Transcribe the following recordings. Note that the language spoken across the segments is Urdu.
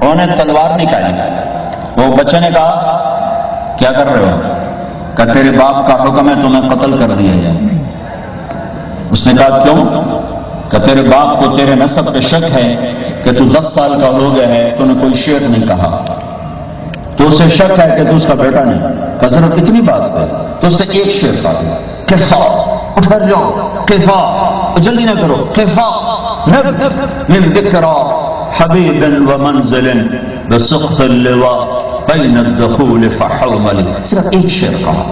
انہوں نے تلوار نکالی، وہ بچے نے کہا کیا کر رہے ہو؟ کہ تیرے باپ کا حکم ہے تمہیں قتل کر دیا جائے۔ اس نے کہا کیوں؟ کہ تیرے باپ کو تیرے نسب پہ شک ہے کہ تو 10 سال کا ہو گیا ہے، تو نے کوئی شعر نہیں کہا، تو اسے شک ہے کہ تو اس کا بیٹا نہیں۔ کہ ضرورت اتنی بات ہے تو اس نے ایک شعر کہا، کفا، اٹھ جاؤ، کفا، جلدی نہ کرو، کفا من ذکرى حبیب ومنزل بسخط اللواء بین الدخول فحومل، صرف ایک شعر کہا۔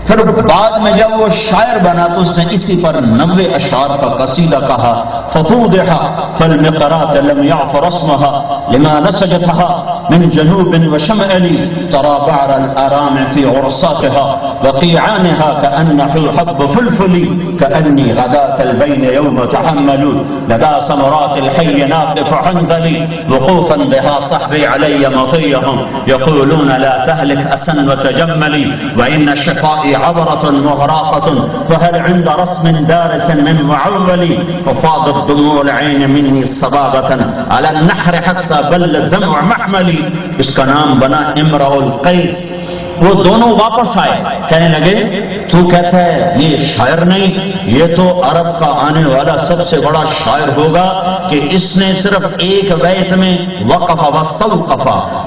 پھر بعد میں جب وہ شاعر بنا تو اس نے اسی پر 90 اشعار کا قصیدہ کہا۔ ففوضح فالمقرات لم يعفر اسمها لما نسجتها من جنوب وشمال ترى بعر الآرام في عرصاتها وقيعانها كأنه حب فلفل كأني غداة البين يوم تحمل لدى ثمرات الحي ناقف حنظلي وقوفا بها صحبي علي مطيهم يقولون لا تهلك أسا وتجملي وإن شفائي عبرة مغراقة فهل عند رسم دارس من معولي ففاضت دموع العين مني صبابة على النحر حتى بل الدمع محملي۔ اس کا نام بنا امرؤ القیس۔ وہ دونوں واپس آئے، کہنے لگے تو کہتا ہے یہ شاعر نہیں، یہ تو عرب کا آنے والا سب سے بڑا شاعر ہوگا کہ اس نے صرف ایک بیت میں وقف واستوقف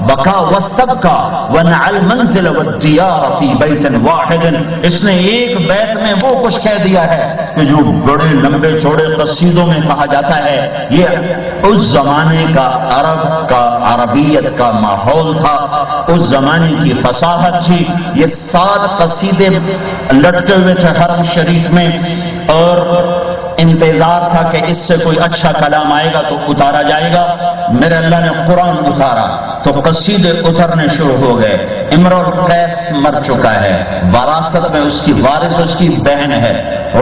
بکا واستبکا ونعى المنزل والديار في بیت واحد، اس نے ایک بیت میں وہ کچھ کہہ دیا ہے کہ جو بڑے لمبے چوڑے قصیدوں میں کہا جاتا ہے۔ یہ اس زمانے کا عرب کا عربیت کا ماحول تھا، اس زمانے کی فصاحت تھی۔ یہ 7 قصیدے لٹکے ہوئے تھے حرم شریف میں، اور انتظار تھا کہ اس سے کوئی اچھا کلام آئے گا تو اتارا جائے گا۔ میرے اللہ نے قرآن اتارا تو قصیدے اترنے شروع ہو گئے۔ امرؤ القیس مر چکا ہے، وراثت میں اس کی وارث اس کی بہن ہے۔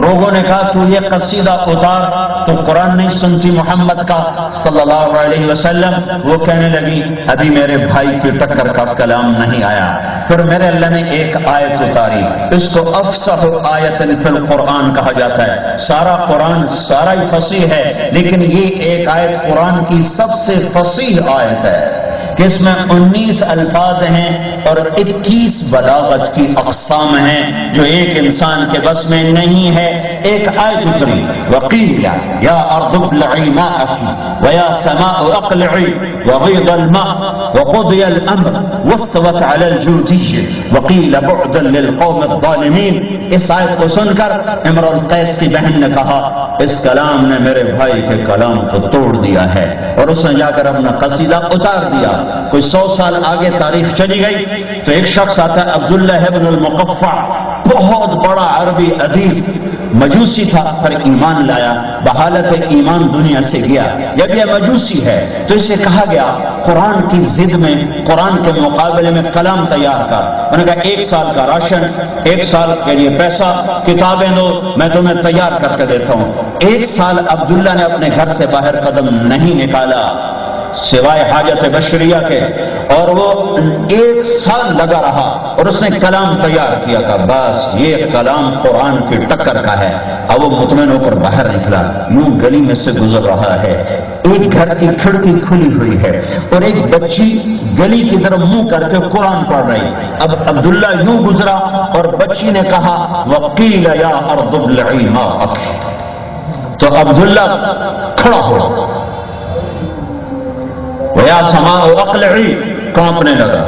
لوگوں نے کہا تو یہ قصیدہ اتار، تو قرآن نہیں سنتی محمد کا صلی اللہ علیہ وسلم۔ وہ کہنے لگی ابھی میرے بھائی کی ٹکر کا کلام نہیں آیا۔ پھر میرے اللہ نے ایک آیت اتاری، اس کو افصح آیت فی القرآن کہا جاتا ہے۔ سارا قرآن سارا ہی فصیح ہے، لیکن یہ ایک آیت قرآن کی سب سے فصیح آیت ہے کہ اس میں 19 الفاظ ہیں اور 21 بلاغت کی اقسام ہیں جو ایک انسان کے بس میں نہیں ہے۔ ایک آیت اتری، وقیل یا ارض ابلعی ماءک ویا سماء اقلعی وغیض الماء وقضی الامر واستوت علی الجودی وقیل بعدا للقوم الظالمین۔ اس آیت کو سن کر امرؤ القیس کی بہن نے کہا اس کلام نے میرے بھائی کے کلام کو توڑ دیا ہے، اور اس نے جا کر اپنا قصیدہ اتار دیا۔ کوئی 100 سال آگے تاریخ چلی گئی تو ایک شخص آتا ہے عبداللہ ابن المقفع، بہت بڑا عربی ادیب، مجوسی تھا، پر ایمان لایا، بحالت ایمان دنیا سے گیا۔ جب یہ مجوسی ہے تو اسے کہا گیا قرآن کی ضد میں، قرآن کے مقابلے میں کلام تیار کر۔ میں نے کہا 1 سال کا راشن، 1 سال کے لیے پیسہ، کتابیں دو، میں تمہیں تیار کر کے دیتا ہوں۔ 1 سال عبداللہ نے اپنے گھر سے باہر قدم نہیں نکالا سوائے حاجت بشریہ کے، اور وہ 1 سال لگا رہا اور اس نے کلام تیار کیا تھا۔ بس یہ کلام قرآن کی ٹکر کا ہے۔ اب وہ مطمئن ہو کر باہر نکلا، یوں گلی میں سے گزر رہا ہے، ایک گھر کی کھڑکی کھلی ہوئی ہے اور ایک بچی گلی کی طرف منہ کر کے قرآن پڑھ رہی۔ اب عبداللہ یوں گزرا اور بچی نے کہا وقیل یا ارض ابلعی ماءک، تو عبداللہ کھڑا ہوا، وَيَا سَمَاءُ اقلعی کانپنے لگا،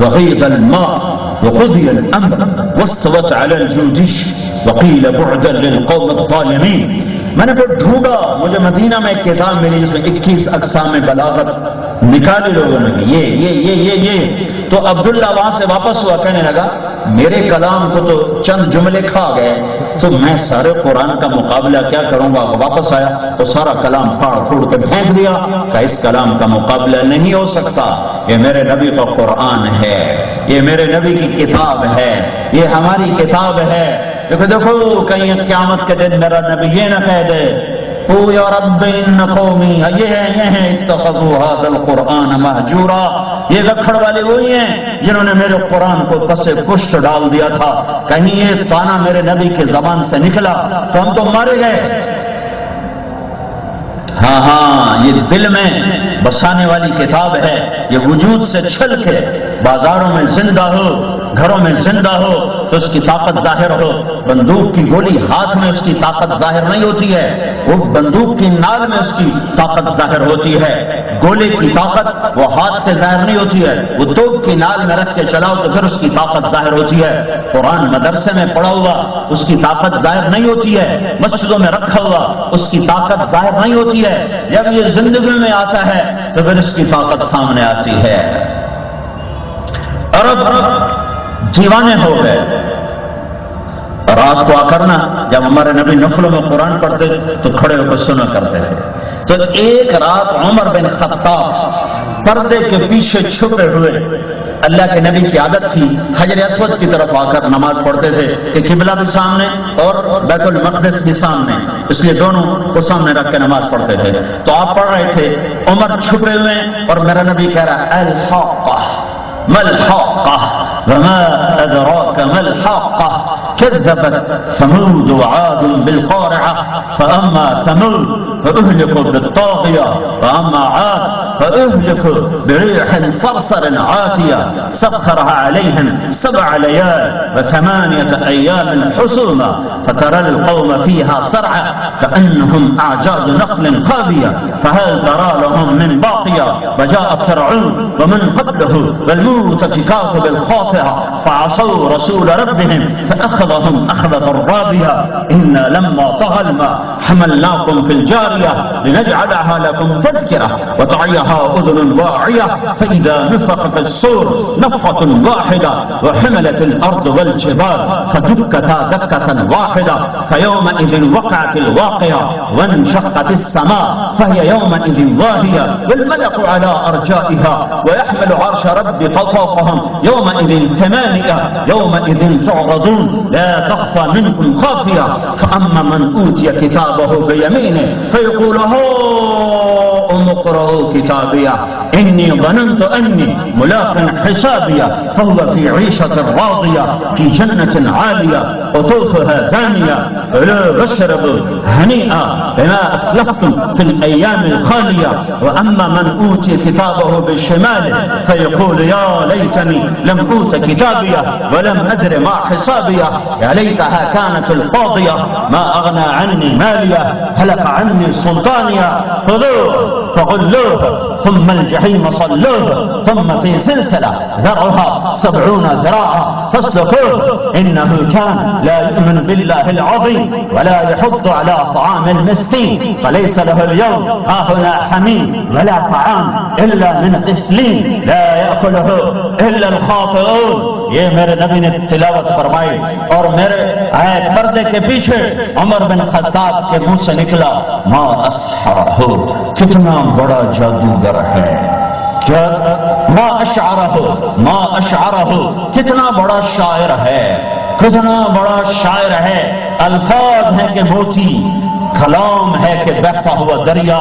وَغِيضَ الْمَاءُ وَقُضِيَ الْأَمْرُ وَاسْتَوَتْ عَلَى الْجُودِيِّ وَقِيلَ بُعْدًا لِلْقَوْمِ الظَّالِمِينَ۔ میں نے پھر ڈھونڈا، مجھے مدینہ میں ایک کتاب ملی جس میں 21 اقسام بلاغت نکالی لوگوں نے، یہ تو عبداللہ وہاں سے واپس ہوا، کہنے لگا میرے کلام کو تو چند جملے کھا گئے، تو میں سارے قرآن کا مقابلہ کیا کروں گا۔ واپس آیا تو سارا کلام پھاڑ پھوڑ کے پھینک دیا کہ اس کلام کا مقابلہ نہیں ہو سکتا، یہ میرے نبی کا قرآن ہے، یہ میرے نبی کی کتاب ہے، یہ ہماری کتاب ہے۔ دیکھو کہیں قیامت کے دن میرا نبی یہ نہ کہہ دے او یا رب ان قومی یہ ہیں اتخذوا هذا القرآن مہجورا، یہ گکھڑ والے وہی ہیں جنہوں نے میرے قرآن کو پس پشت ڈال دیا تھا۔ کہیں یہ تانا میرے نبی کی زبان سے نکلا تو ہم تو مارے گئے۔ ہاں ہاں یہ دل میں بسانے والی کتاب ہے، یہ وجود سے چھل کے بازاروں میں زندہ ہو، گھروں میں زندہ ہو تو اس کی طاقت ظاہر ہو۔ بندوق کی گولی ہاتھ میں اس کی طاقت ظاہر نہیں ہوتی ہے، وہ بندوق کی نال میں اس کی طاقت ظاہر ہوتی ہے۔ گولے کی طاقت وہ ہاتھ سے ظاہر نہیں ہوتی ہے، وہ توپ کی نال میں رکھ کے چلاؤ تو پھر اس کی طاقت ظاہر ہوتی ہے۔ قرآن مدرسے میں پڑھا ہوا اس کی طاقت ظاہر نہیں ہوتی ہے، مسجدوں میں رکھا ہوا اس کی طاقت ظاہر نہیں ہوتی ہے، جب یہ زندگی میں آتا ہے تو پھر اس کی طاقت سامنے آتی ہے۔ عرب دیوانے ہو گئے، رات کو آ کرنا جب ہمارے نبی نفلوں میں قرآن پڑھتے تو کھڑے ہو کر سنا کرتے تھے۔ تو ایک رات عمر بن خطاب پردے کے پیچھے چھپے ہوئے، اللہ کے نبی کی عادت تھی حجر اسود کی طرف آ کر نماز پڑھتے تھے کہ قبلہ بھی سامنے اور بیت المقدس بھی سامنے، اس لیے دونوں کو سامنے رکھ کے نماز پڑھتے تھے۔ تو آپ پڑھ رہے تھے، عمر چھپے ہوئے اور میرا نبی کہہ رہا ہے الحاقہ ما الحاقہ وما ادراک ما الحاقہ كذبت ثمود وعاد بالقارعة فأما ثمود فأهلكوا بالطاغية وأما عاد فأهلكوا بريح صرصر عاتية سخرها عليهم 7 ليال و8 أيام حسوما فترى القوم فيها صرعى كأنهم أعجاز نخل خاوية فهل ترى لهم من باقية وجاء فرعون ومن قبله والمؤتفكات بالخاطئة فعصوا رسول ربهم فأخذهم أخذة رابية إنا لما طغى الماء حملناكم في الجارية لنجعلها لكم تذكرة وتعيها أذن واعية فإذا نفخ في الصور نفخة واحدة وحملت الأرض والجبال فدكتا دكة واحدة فيومئذ وقعت الواقعة وانشقت السماء فهي يومئذ واهية والملك على أرجائها ويحمل عرش ربك فوقهم يومئذ 8 يومئذ تعرضون لا تخفى منكم خافية فأما من أوتي كتابه بيمينه فيقول هاؤم اقرءوا كتابيه إني ظننت أني ملاق حسابيه فهو في عيشة راضية في جنة عالية قطوفها دانية كلوا واشربوا هنيئا بما أسلفتم في الأيام الخالية وأما من أوتي كتابه بالشمال فيقول يا ليتني لم أوت كتابيه ولم أدر ما حسابيه يا ليتها كانت القاضية ما أغنى عني ماليه هلك عني سلطانيه خذوه فغلوه ثم الجحيم صلوه ثم في سلسلة ذرعها 70 ذراعا فاسلكوه إنه كان لا يؤمن بالله العظيم ولا يحض على طعام المسكين فليس له اليوم هاهنا حميم ولا طعام إلا من غسلين لا يأكله إلا الخاطئون۔ یہ میرے نبی نے تلاوت فرمائی اور میرے آیت پردے کے پیچھے عمر بن خطاب کے منہ سے نکلا ما اسحرہ، کتنا بڑا جادوگر ہے، کیا ما اشعرہ کتنا بڑا شاعر ہے، کتنا بڑا شاعر ہے۔ الفاظ ہیں کہ موتی، کلام ہے کہ بہتا ہوا دریا،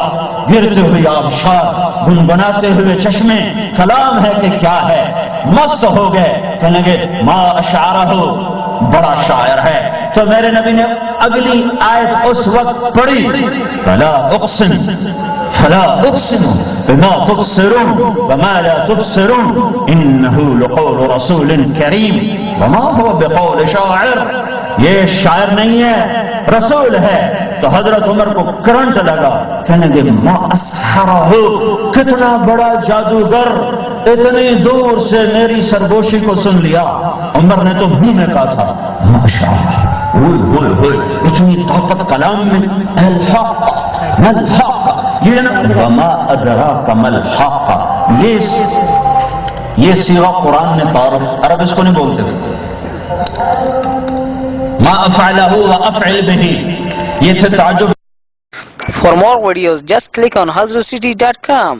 گرتے ہوئے آبشار، گنگناتے ہوئے چشمے، کلام ہے کہ کیا ہے۔ مست ہو گئے، کہنے لگے ما اشعرہ، بڑا شاعر ہے۔ تو میرے نبی نے اگلی آیت اس وقت پڑھی فلا اقسم بما تبصرون وما لا تبصرون انه لقول رسول کریم وما هو بقول شاعر، یہ شاعر نہیں ہے، رسول ہے۔ تو حضرت عمر کو کرنٹ لگا، کہنے لگے ما اسحرہ، کتنا بڑا جادوگر، اتنی دور سے میری سرگوشی کو سن لیا۔ عمر نے تو منہ میں کہا تھا ماشاءاللہ، اتنی طاقت کلام میں، الحق ملحق، یہ نا وما ادراک ملحق، یہ سیوا قرآن نے تعارف، عرب اس کو نہیں بولتے تھے، ما افعلہ وافعل بہ، یہ تھے تعجب۔ For more videos, just click on hazratcity.com.